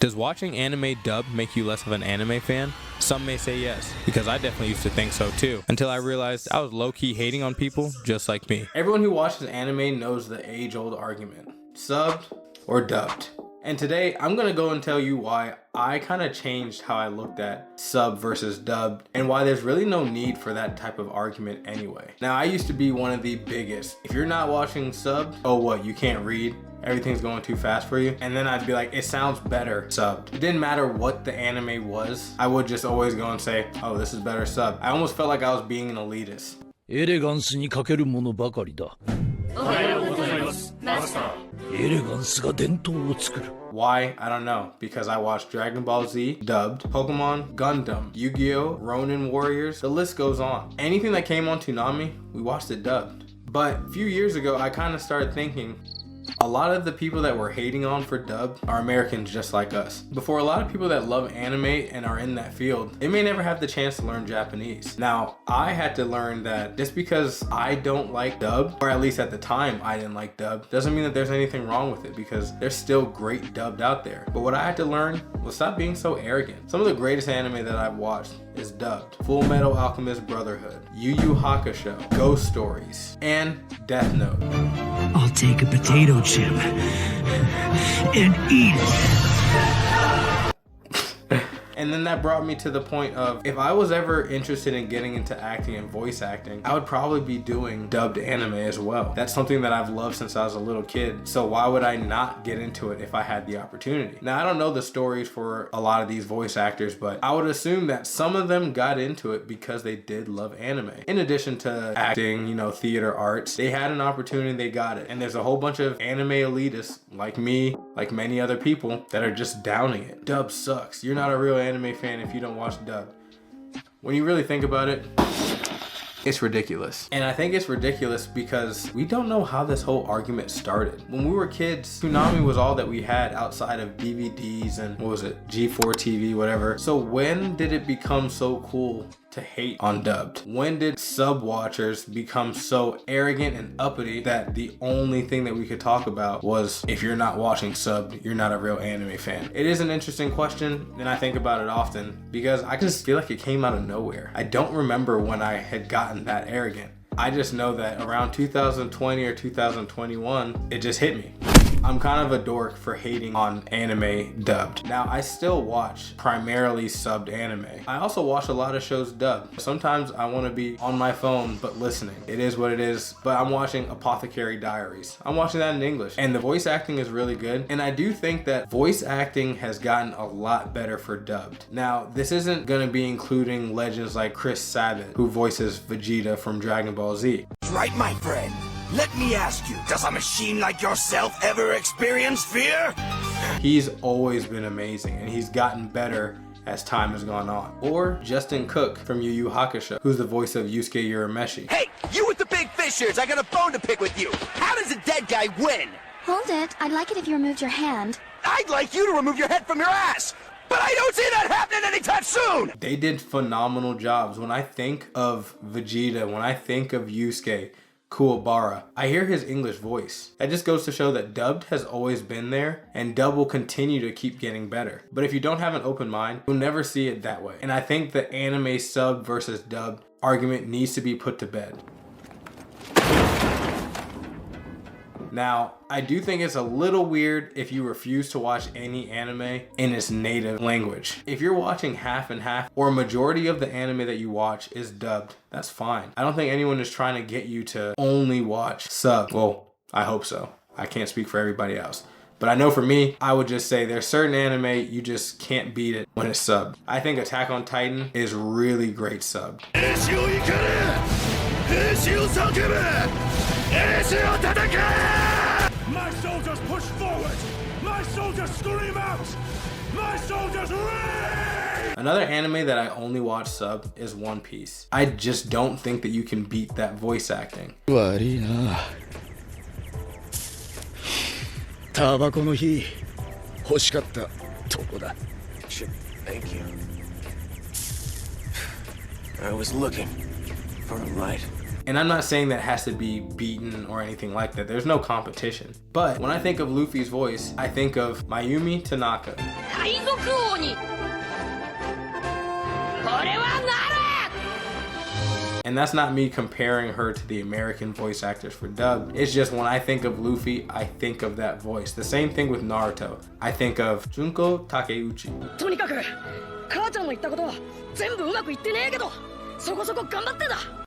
Does watching anime dub make you less of an anime fan? Some may say yes, because I definitely used to think so too, until I realized I was low-key hating on people just like me. Everyone who watches anime knows the age-old argument, subbed or dubbed. And today, I'm gonna go and tell you why I kind of changed how I looked at sub versus dubbed and why there's really no need for that type of argument anyway. Now, I used to be one of the biggest. If you're not watching subbed, oh what, you can't read? Everything's going too fast for you? And then I'd be like, it sounds better subbed. It didn't matter what the anime was. I would just always go and say, oh, this is better subbed. I almost felt like I was being an elitist. エレガンスに欠けるものばかりだ。おはようございます、マスター。エレガンスが伝統を作る。Why? I don't know. Because I watched Dragon Ball Z, dubbed, Pokemon, Gundam, Yu-Gi-Oh, Ronin Warriors, the list goes on. Anything that came on Toonami, we watched it dubbed. But a few years ago, I kind of started thinking, a lot of the people that we're hating on for dub are Americans just like us. But for a lot of people that love anime and are in that field, they may never have the chance to learn Japanese. Now, I had to learn that just because I don't like dub, or at least at the time I didn't like dub, doesn't mean that there's anything wrong with it, because there's still great dubbed out there. But what I had to learn was stop being so arrogant. Some of the greatest anime that I've watched is dubbed. Full Metal Alchemist Brotherhood, Yu Yu Hakusho, Ghost Stories, and Death Note. I'll take a potato chip and eat it. And then that brought me to the point of, if I was ever interested in getting into acting and voice acting, I would probably be doing dubbed anime as well. That's something that I've loved since I was a little kid. So why would I not get into it if I had the opportunity? Now, I don't know the stories for a lot of these voice actors, but I would assume that some of them got into it because they did love anime. In addition to acting, you know, theater arts, they had an opportunity, they got it. And there's a whole bunch of anime elitists like me, like many other people, that are just downing it. Dub sucks. You're not a real anime fan if you don't watch dub. When you really think about it, it's ridiculous. And I think it's ridiculous because we don't know how this whole argument started. When we were kids, Toonami was all that we had outside of DVDs and what was it, G4 TV, whatever. So when did it become so cool to hate on dubbed? When did sub watchers become so arrogant and uppity that the only thing that we could talk about was, if you're not watching subbed, you're not a real anime fan? It is an interesting question, and I think about it often because I just feel like it came out of nowhere. I don't remember when I had gotten that arrogant. I just know that around 2020 or 2021, it just hit me. I'm kind of a dork for hating on anime dubbed. Now, I still watch primarily subbed anime. I also watch a lot of shows dubbed. Sometimes I want to be on my phone, but listening. It is what it is, but I'm watching Apothecary Diaries. I'm watching that in English, and the voice acting is really good. And I do think that voice acting has gotten a lot better for dubbed. Now, this isn't gonna be including legends like Chris Sabat, who voices Vegeta from Dragon Ball Z. Right, my friend. Let me ask you, does a machine like yourself ever experience fear? He's always been amazing, and he's gotten better as time has gone on. Or Justin Cook from Yu Yu Hakusho, who's the voice of Yusuke Urameshi. Hey, you with the big fish ears, I got a bone to pick with you. How does a dead guy win? Hold it. I'd like it if you removed your hand. I'd like you to remove your head from your ass. But I don't see that happening anytime soon! They did phenomenal jobs. When I think of Vegeta, when I think of Yusuke Kuwabara, I hear his English voice. That just goes to show that dubbed has always been there, and dub will continue to keep getting better. But if you don't have an open mind, you'll never see it that way. And I think the anime sub versus dubbed argument needs to be put to bed. Now, I do think it's a little weird if you refuse to watch any anime in its native language. If you're watching half and half, or a majority of the anime that you watch is dubbed, that's fine. I don't think anyone is trying to get you to only watch sub. Well, I hope so. I can't speak for everybody else. But I know for me, I would just say there's certain anime, you just can't beat it when it's subbed. I think Attack on Titan is really great subbed. My soldiers push forward! My soldiers scream out! My soldiers rage! Another anime that I only watch sub is One Piece. I just don't think that you can beat that voice acting. 悪いな。タバコの火欲しかったとこだ。Thank you. I was looking for a light. And I'm not saying that has to be beaten or anything like that. There's no competition. But when I think of Luffy's voice, I think of Mayumi Tanaka. And that's not me comparing her to the American voice actors for dub. It's just when I think of Luffy, I think of that voice. The same thing with Naruto. I think of Junko Takeuchi.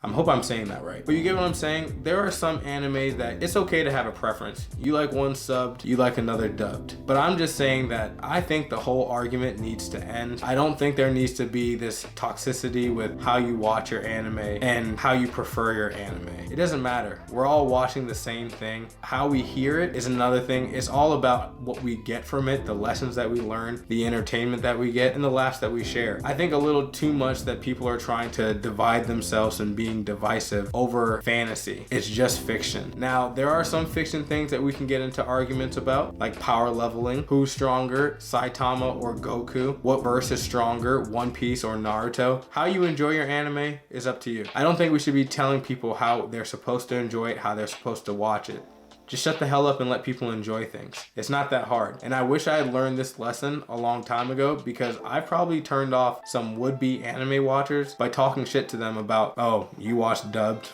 I hope I'm saying that right. But you get what I'm saying? There are some animes that it's okay to have a preference. You like one subbed, you like another dubbed. But I'm just saying that I think the whole argument needs to end. I don't think there needs to be this toxicity with how you watch your anime and how you prefer your anime. It doesn't matter. We're all watching the same thing. How we hear it is another thing. It's all about what we get from it, the lessons that we learn, the entertainment that we get, and the laughs that we share. I think a little too much that people are trying to divide themselves and being divisive over fantasy. It's just fiction. Now, there are some fiction things that we can get into arguments about, like power leveling, who's stronger, Saitama or Goku, what verse is stronger, One Piece or Naruto. How you enjoy your anime is up to you. I don't think we should be telling people how they're supposed to enjoy it, how they're supposed to watch it. Just shut the hell up and let people enjoy things. It's not that hard. And I wish I had learned this lesson a long time ago, because I probably turned off some would-be anime watchers by talking shit to them about, oh, you watch dubbed?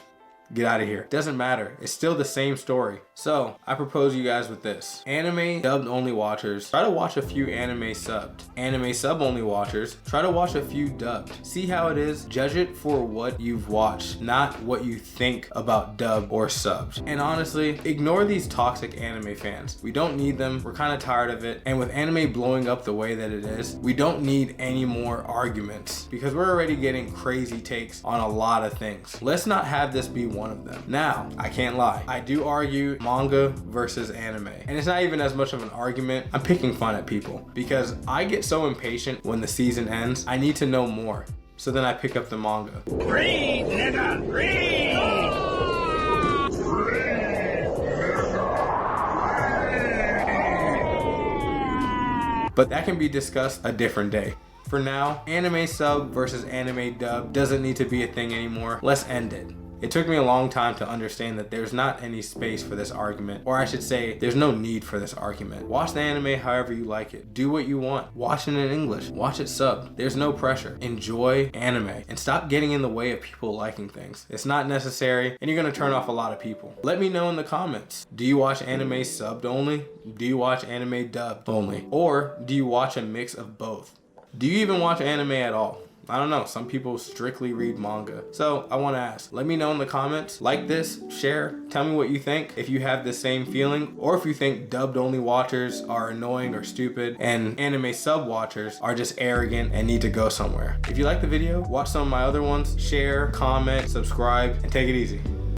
Get out of here. Doesn't matter. It's still the same story. So I propose you guys with this. Anime dubbed only watchers, try to watch a few anime subbed. Anime sub only watchers, try to watch a few dubbed. See how it is. Judge it for what you've watched, not what you think about dubbed or subbed. And honestly, ignore these toxic anime fans. We don't need them. We're kind of tired of it. And with anime blowing up the way that it is, we don't need any more arguments, because we're already getting crazy takes on a lot of things. Let's not have this be one of them. Now, I can't lie. I do argue manga versus anime. And it's not even as much of an argument. I'm picking fun at people because I get so impatient when the season ends. I need to know more. So then I pick up the manga. Read, nigga, read! But that can be discussed a different day. For now, anime sub versus anime dub doesn't need to be a thing anymore. Let's end it. It took me a long time to understand that there's not any space for this argument, or I should say, there's no need for this argument. Watch the anime however you like it. Do what you want. Watch it in English. Watch it subbed. There's no pressure. Enjoy anime and stop getting in the way of people liking things. It's not necessary, and you're gonna turn off a lot of people. Let me know in the comments. Do you watch anime subbed only? Do you watch anime dubbed only? Or do you watch a mix of both? Do you even watch anime at all? I don't know, some people strictly read manga. So I want to ask, let me know in the comments, like this, share, tell me what you think, if you have the same feeling, or if you think dubbed only watchers are annoying or stupid, and anime sub watchers are just arrogant and need to go somewhere. If you like the video, watch some of my other ones, share, comment, subscribe, and take it easy.